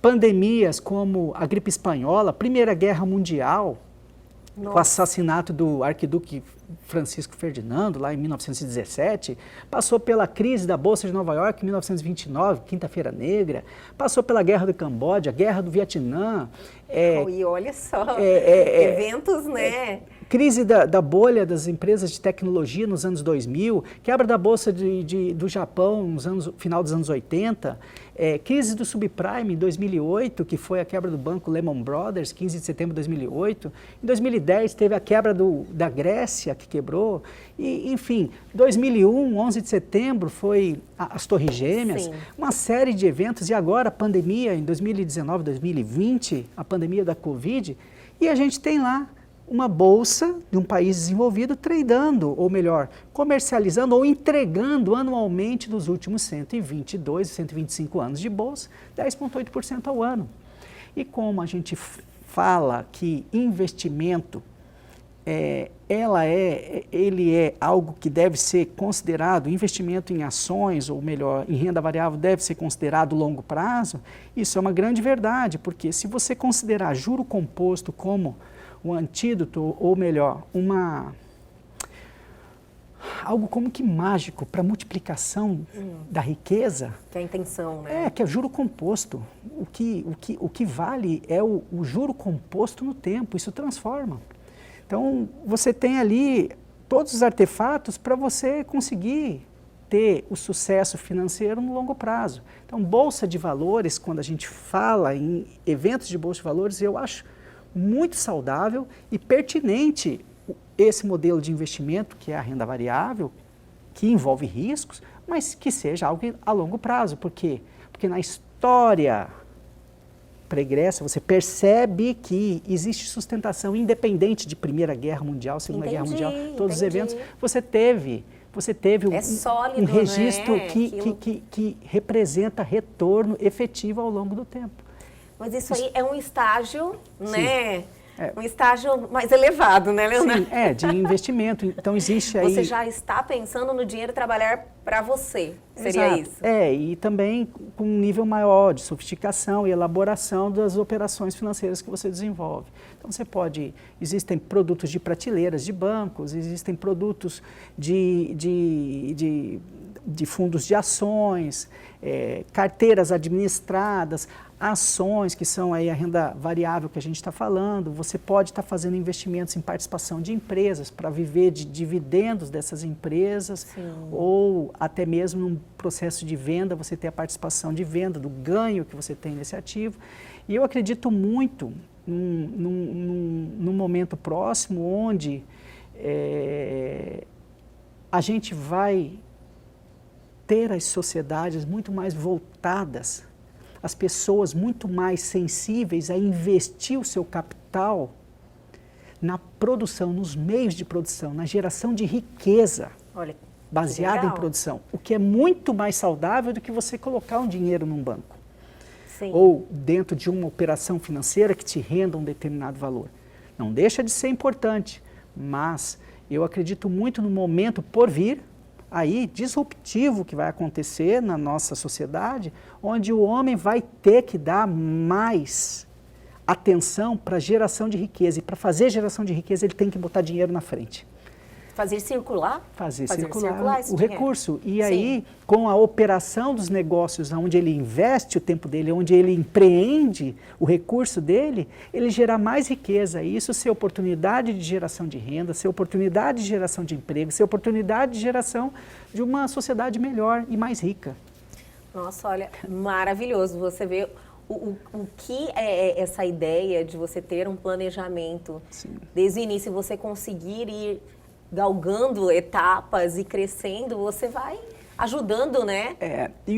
pandemias como a gripe espanhola, Primeira Guerra Mundial, com o assassinato do arquiduque Francisco Ferdinando, lá em 1917, passou pela crise da Bolsa de Nova York em 1929, Quinta-feira Negra, passou pela Guerra do Camboja, Guerra do Vietnã. E olha só, eventos, né? Crise da bolha das empresas de tecnologia nos anos 2000, quebra da Bolsa do Japão no final dos anos 80, crise do subprime em 2008, que foi a quebra do banco Lehman Brothers, 15 de setembro de 2008. Em 2010 teve a quebra da Grécia, que quebrou. E, enfim, 2001, 11 de setembro, foi as Torres Gêmeas. Sim. Uma série de eventos. E agora a pandemia, em 2019, 2020, a pandemia da Covid. E a gente tem lá uma bolsa de um país desenvolvido tradando, ou melhor, comercializando ou entregando anualmente nos últimos 122, 125 anos de bolsa, 10,8% ao ano. E como a gente fala que investimento ele é algo que deve ser considerado, investimento em ações, ou melhor, em renda variável, deve ser considerado longo prazo, isso é uma grande verdade, porque se você considerar juro composto como um antídoto, ou melhor, algo como que mágico para multiplicação da riqueza. Que é a intenção, né? Que é juro composto. O que vale é o juro composto no tempo, isso transforma. Então, você tem ali todos os artefatos para você conseguir ter o sucesso financeiro no longo prazo. Então, Bolsa de Valores, quando a gente fala em eventos de Bolsa de Valores, eu acho muito saudável e pertinente esse modelo de investimento, que é a renda variável, que envolve riscos, mas que seja algo a longo prazo. Por quê? Porque na história pregressa, você percebe que existe sustentação independente de Primeira Guerra Mundial, Segunda Guerra Mundial, todos os eventos. Você teve sólido, um registro né? que representa retorno efetivo ao longo do tempo. Mas isso aí é um estágio, né? Um estágio mais elevado, né, Leonardo? Sim, de investimento. Então existe aí... Você já está pensando no dinheiro trabalhar para você, seria isso? E também com um nível maior de sofisticação e elaboração das operações financeiras que você desenvolve. Então existem produtos de prateleiras de bancos, existem produtos de fundos de ações, carteiras administradas, ações, que são aí a renda variável que a gente está falando. Você pode estar fazendo investimentos em participação de empresas para viver de dividendos dessas empresas. Sim. Ou até mesmo num processo de venda, você ter a participação de venda, do ganho que você tem nesse ativo. E eu acredito muito num momento próximo onde a gente vai ter as sociedades muito mais voltadas, as pessoas muito mais sensíveis a investir o seu capital na produção, nos meios de produção, na geração de riqueza. Olha, baseada em produção, o que é muito mais saudável do que você colocar um dinheiro num banco. Sim. Ou dentro de uma operação financeira que te renda um determinado valor. Não deixa de ser importante, mas eu acredito muito no momento por vir, aí disruptivo que vai acontecer na nossa sociedade, onde o homem vai ter que dar mais atenção para a geração de riqueza. E para fazer geração de riqueza, ele tem que botar dinheiro na frente. Fazer circular? Fazer circular o recurso. E aí, com a operação dos negócios, onde ele investe o tempo dele, onde ele empreende o recurso dele, ele gerar mais riqueza. E isso ser oportunidade de geração de renda, ser oportunidade de geração de emprego, ser oportunidade de geração de uma sociedade melhor e mais rica. Nossa, olha, maravilhoso. Você vê o que é essa ideia de você ter um planejamento. Sim. Desde o início, você conseguir ir galgando etapas e crescendo, você vai ajudando, né?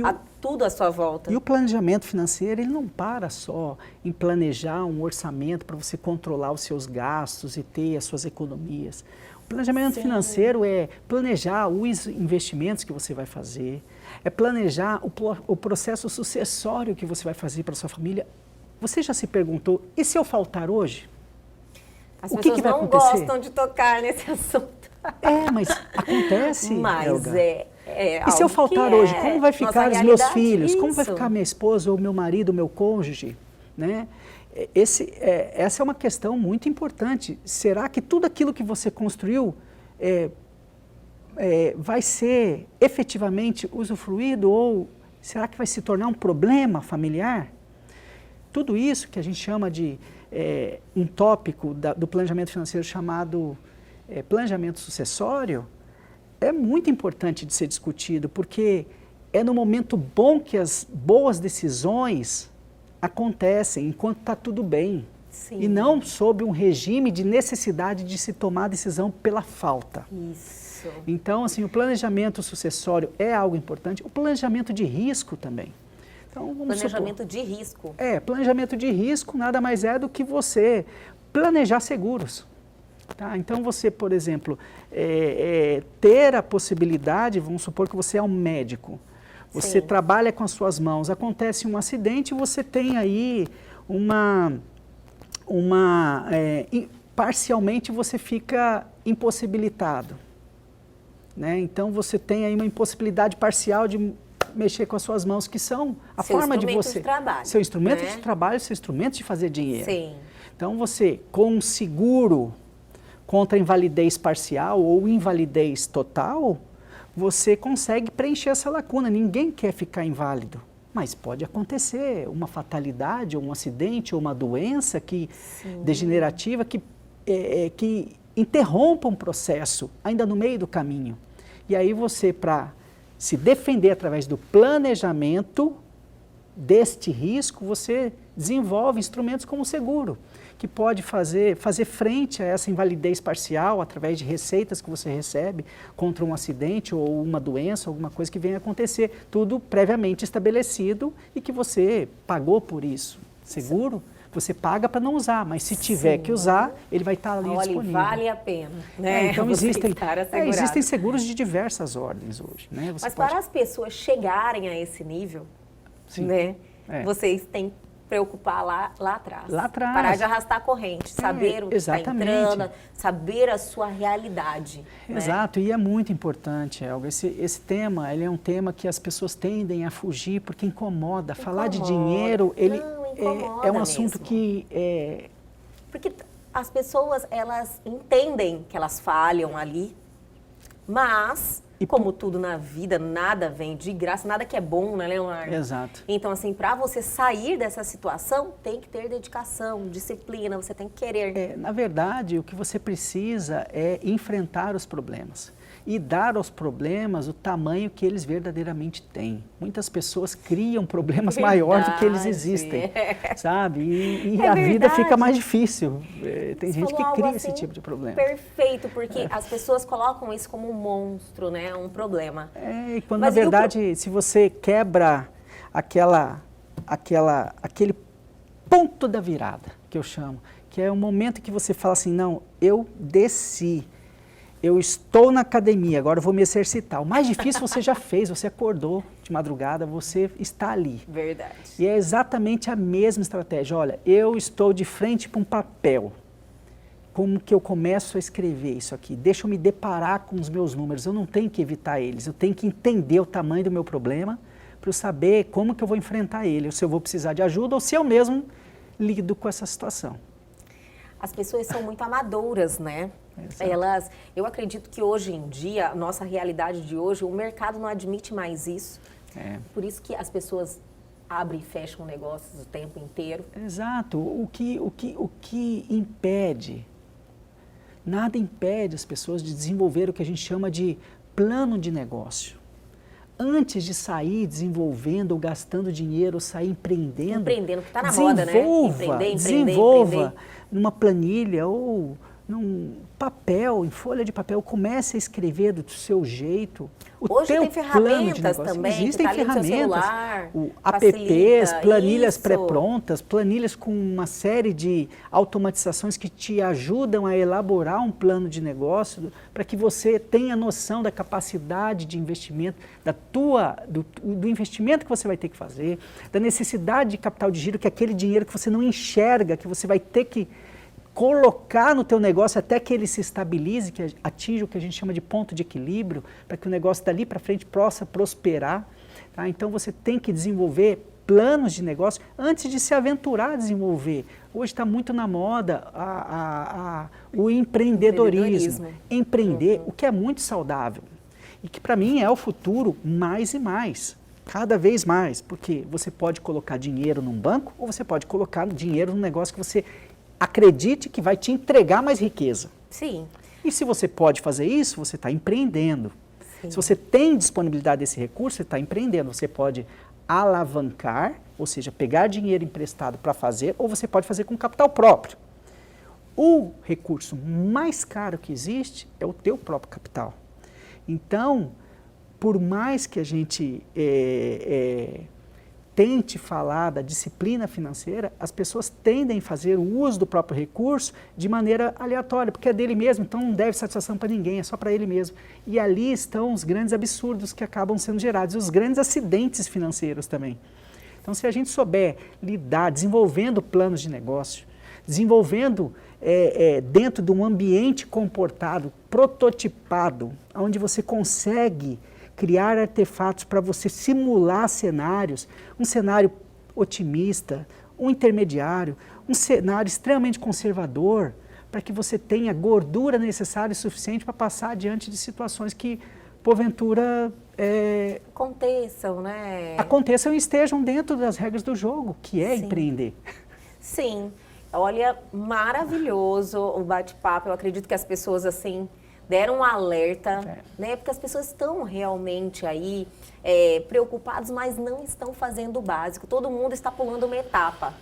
A tudo à sua volta. E o planejamento financeiro, ele não para só em planejar um orçamento para você controlar os seus gastos e ter as suas economias. O planejamento financeiro é planejar os investimentos que você vai fazer, é planejar o processo sucessório que você vai fazer para a sua família. Você já se perguntou, e se eu faltar hoje? As pessoas não gostam de tocar nesse assunto. Mas acontece, Mas Elga. E se eu faltar hoje, como vai ficar os meus filhos? Isso. Como vai ficar minha esposa, ou meu marido, ou meu cônjuge? Né? Essa é uma questão muito importante. Será que tudo aquilo que você construiu vai ser efetivamente usufruído, ou será que vai se tornar um problema familiar? Tudo isso que a gente chama de um tópico do planejamento financeiro chamado planejamento sucessório, é muito importante de ser discutido, porque é no momento bom que as boas decisões acontecem, enquanto está tudo bem. Sim. E não sob um regime de necessidade de se tomar decisão pela falta. Isso. Então, assim, o planejamento sucessório é algo importante, o planejamento de risco também. Então, planejamento de risco. Planejamento de risco nada mais é do que você planejar seguros. Tá? Então, você, por exemplo, ter a possibilidade, vamos supor que você é um médico, você trabalha com as suas mãos, acontece um acidente, você tem aí parcialmente você fica impossibilitado, né? Então você tem aí uma impossibilidade parcial de mexer com as suas mãos, que são a Seu forma de instrumento você... de trabalho, seu instrumento né? de trabalho, seu instrumento de fazer dinheiro. Sim. Então você, com um seguro contra invalidez parcial ou invalidez total, você consegue preencher essa lacuna. Ninguém quer ficar inválido, mas pode acontecer uma fatalidade, ou um acidente, ou uma doença degenerativa que interrompa um processo ainda no meio do caminho. E aí você, para se defender através do planejamento deste risco, você desenvolve instrumentos como o seguro, que pode fazer frente a essa invalidez parcial através de receitas que você recebe contra um acidente ou uma doença, alguma coisa que venha a acontecer, tudo previamente estabelecido e que você pagou por isso. Seguro, você paga para não usar, mas se tiver que usar, ele vai estar ali disponível. Vale a pena, né? Então Você existem estar assegurado. existem seguros de diversas ordens hoje, né? Você Mas pode... para as pessoas chegarem a esse nível, Sim. né? É. Vocês têm que preocupar lá atrás. Lá atrás. Parar de arrastar a corrente, saber o que está exatamente. entrando, saber a sua realidade. Né? Exato, e é muito importante, Elga. Esse tema, ele é um tema que as pessoas tendem a fugir porque incomoda. Falar de dinheiro, ele incomoda é um assunto mesmo. que Porque as pessoas, elas entendem que elas falham ali, mas, como tudo na vida, nada vem de graça, nada que é bom, né, Leonardo? Exato. Então, assim, para você sair dessa situação, tem que ter dedicação, disciplina, você tem que querer. Na verdade, o que você precisa é enfrentar os problemas e dar aos problemas o tamanho que eles verdadeiramente têm. Muitas pessoas criam problemas maiores do que eles existem, sabe? E a vida fica mais difícil. Tem Você gente que falou cria algo esse assim tipo de problema. Perfeito, porque as pessoas colocam isso como um monstro, né? Um problema. E quando, Mas na verdade, se você quebra aquele ponto da virada, que eu chamo, que é o momento que você fala assim, não, eu desci, eu estou na academia, agora eu vou me exercitar. O mais difícil você já fez, você acordou de madrugada, você está ali. Verdade. E é exatamente a mesma estratégia. Olha, eu estou de frente para um papel. Como que eu começo a escrever isso aqui? Deixa eu me deparar com os meus números. Eu não tenho que evitar eles, eu tenho que entender o tamanho do meu problema para eu saber como que eu vou enfrentar ele, ou se eu vou precisar de ajuda ou se eu mesmo lido com essa situação. As pessoas são muito amadoras, né? Exato. Eu acredito que hoje em dia, a nossa realidade de hoje, o mercado não admite mais isso. Por isso que as pessoas abrem e fecham negócios o tempo inteiro. Exato. O que impede? Nada impede as pessoas de desenvolver o que a gente chama de plano de negócio. Antes de sair desenvolvendo ou gastando dinheiro, ou sair empreendendo, que está na moda, né? Desenvolva numa planilha ou num papel, em folha de papel, comece a escrever do seu jeito o Hoje teu tem ferramentas plano de negócio. também, Existem que tá ali no seu ferramentas, celular, apps, planilhas isso. pré-prontas, planilhas com uma série de automatizações que te ajudam a elaborar um plano de negócio para que você tenha noção da capacidade de investimento, do investimento que você vai ter que fazer, da necessidade de capital de giro, que é aquele dinheiro que você não enxerga, que você vai ter que colocar no teu negócio até que ele se estabilize, que atinja o que a gente chama de ponto de equilíbrio, para que o negócio dali para frente possa prosperar. Tá? Então você tem que desenvolver planos de negócio antes de se aventurar a desenvolver. Hoje está muito na moda o empreendedorismo. Empreender, o que é muito saudável. E que para mim é o futuro mais e mais. Cada vez mais. Porque você pode colocar dinheiro num banco ou você pode colocar dinheiro num negócio que você acredite que vai te entregar mais riqueza. Sim. E se você pode fazer isso, você está empreendendo. Sim. Se você tem disponibilidade desse recurso, você está empreendendo. Você pode alavancar, ou seja, pegar dinheiro emprestado para fazer, ou você pode fazer com capital próprio. O recurso mais caro que existe é o teu próprio capital. Então, por mais que a gente tente falar da disciplina financeira, as pessoas tendem a fazer o uso do próprio recurso de maneira aleatória, porque é dele mesmo, então não deve satisfação para ninguém, é só para ele mesmo. E ali estão os grandes absurdos que acabam sendo gerados, e os grandes acidentes financeiros também. Então, se a gente souber lidar, desenvolvendo planos de negócio, desenvolvendo dentro de um ambiente comportado, prototipado, onde você consegue criar artefatos para você simular cenários, um cenário otimista, um intermediário, um cenário extremamente conservador, para que você tenha gordura necessária e suficiente para passar adiante de situações que, porventura, aconteçam e estejam dentro das regras do jogo, que é empreender. Sim. Olha, maravilhoso o bate-papo. Eu acredito que as pessoas, assim, deram um alerta, né? Porque as pessoas estão realmente aí preocupadas, mas não estão fazendo o básico. Todo mundo está pulando uma etapa,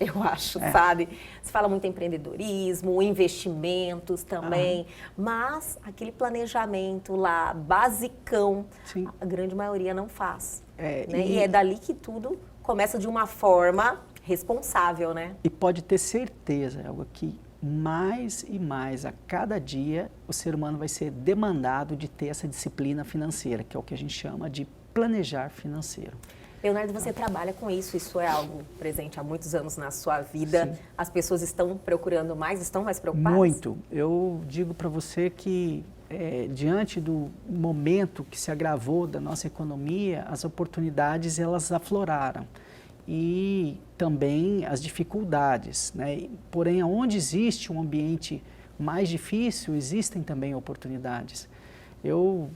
eu acho, sabe? Se fala muito em empreendedorismo, investimentos também, mas aquele planejamento lá, basicão, a grande maioria não faz. Né? E é dali que tudo começa de uma forma responsável, né? E pode ter certeza, Elga, que mais e mais a cada dia o ser humano vai ser demandado de ter essa disciplina financeira, que é o que a gente chama de planejar financeiro. Leonardo, você trabalha com isso é algo presente há muitos anos na sua vida. Sim. As pessoas estão procurando mais, estão mais preocupadas? Muito. Eu digo para você que diante do momento que se agravou da nossa economia, as oportunidades elas afloraram. E também as dificuldades, né? Porém, onde existe um ambiente mais difícil, existem também oportunidades. Eu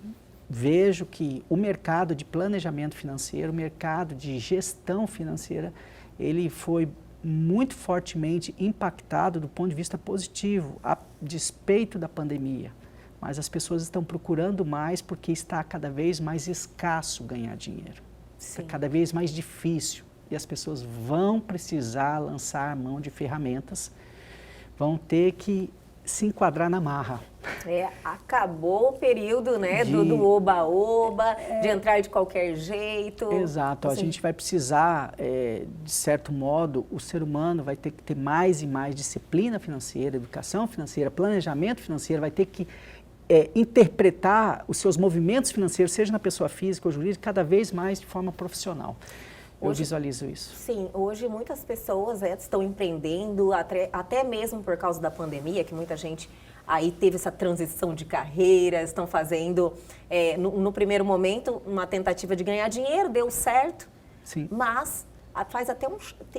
vejo que o mercado de planejamento financeiro, o mercado de gestão financeira, ele foi muito fortemente impactado do ponto de vista positivo, a despeito da pandemia. Mas as pessoas estão procurando mais porque está cada vez mais escasso ganhar dinheiro. Está cada vez mais difícil. E as pessoas vão precisar lançar mão de ferramentas, vão ter que se enquadrar na marra. Acabou o período, né, do oba-oba, de entrar de qualquer jeito. Exato, assim, a gente vai precisar, de certo modo, o ser humano vai ter que ter mais e mais disciplina financeira, educação financeira, planejamento financeiro, vai ter que interpretar os seus movimentos financeiros, seja na pessoa física ou jurídica, cada vez mais de forma profissional. Eu visualizo isso. Sim, hoje muitas pessoas estão empreendendo, até mesmo por causa da pandemia, que muita gente aí teve essa transição de carreira, estão fazendo, no primeiro momento, uma tentativa de ganhar dinheiro, deu certo, mas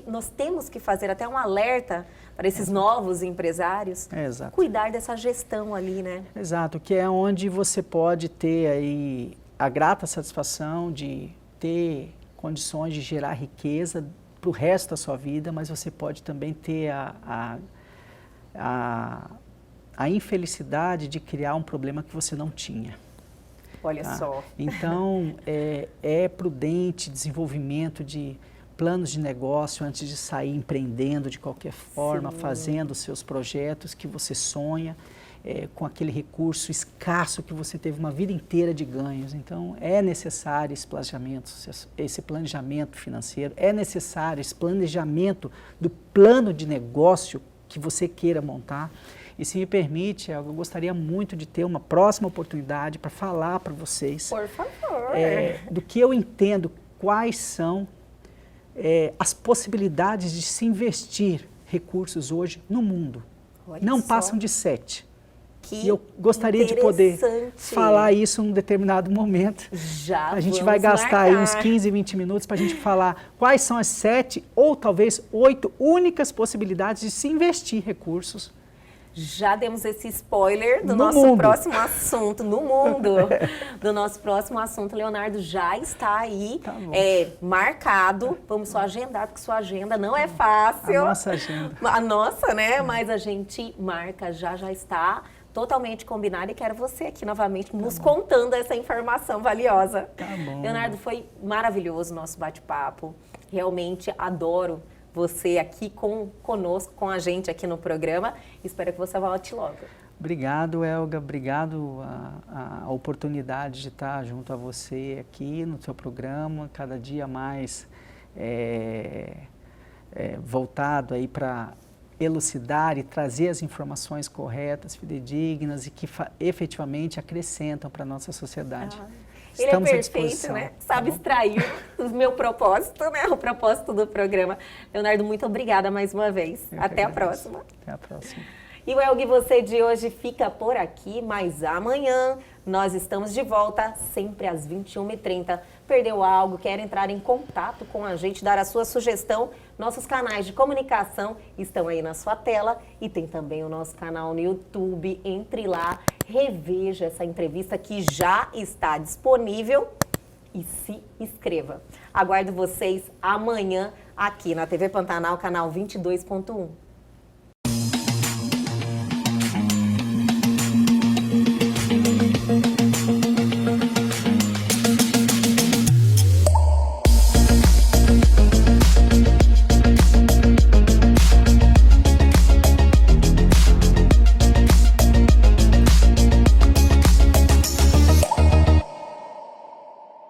nós temos que fazer até um alerta para esses novos empresários, cuidar dessa gestão ali, né? Exato, que é onde você pode ter aí a grata satisfação de ter condições de gerar riqueza para o resto da sua vida, mas você pode também ter a infelicidade de criar um problema que você não tinha. Olha só. Então, é prudente desenvolvimento de planos de negócio antes de sair empreendendo de qualquer forma, fazendo os seus projetos que você sonha, com aquele recurso escasso que você teve uma vida inteira de ganhos. Então, é necessário esse planejamento financeiro, é necessário esse planejamento do plano de negócio que você queira montar. E se me permite, eu gostaria muito de ter uma próxima oportunidade para falar para vocês, por favor, do que eu entendo, quais são as possibilidades de se investir recursos hoje no mundo. Não passam de 7. E eu gostaria de poder falar isso num determinado momento. A gente vai gastar aí uns 15, 20 minutos para a gente falar quais são as 7 ou talvez 8 únicas possibilidades de se investir recursos. Já demos esse spoiler do nosso próximo assunto, no mundo, do nosso próximo assunto. Leonardo já está aí marcado. Vamos só agendar, porque sua agenda não é fácil. A nossa agenda. A nossa, né? Mas a gente marca, já está totalmente combinado, e quero você aqui novamente nos contando essa informação valiosa. Tá bom. Leonardo, foi maravilhoso o nosso bate-papo. Realmente adoro você aqui conosco, com a gente aqui no programa. Espero que você volte logo. Obrigado, Elga. Obrigado a oportunidade de estar junto a você aqui no seu programa, cada dia mais voltado aí para elucidar e trazer as informações corretas, fidedignas e que efetivamente acrescentam para a nossa sociedade. Ele Estamos é à perfeito, disposição, né? tá Sabe bom? extrair o meu propósito, né? O propósito do programa. Leonardo, muito obrigada mais uma vez. Eu que Até a agradeço. próxima. Até a próxima. E o Elgue Você de hoje fica por aqui, mas amanhã nós estamos de volta, sempre às 21h30. Perdeu algo, quer entrar em contato com a gente, dar a sua sugestão? Nossos canais de comunicação estão aí na sua tela e tem também o nosso canal no YouTube. Entre lá, reveja essa entrevista que já está disponível e se inscreva. Aguardo vocês amanhã aqui na TV Pantanal, canal 22.1.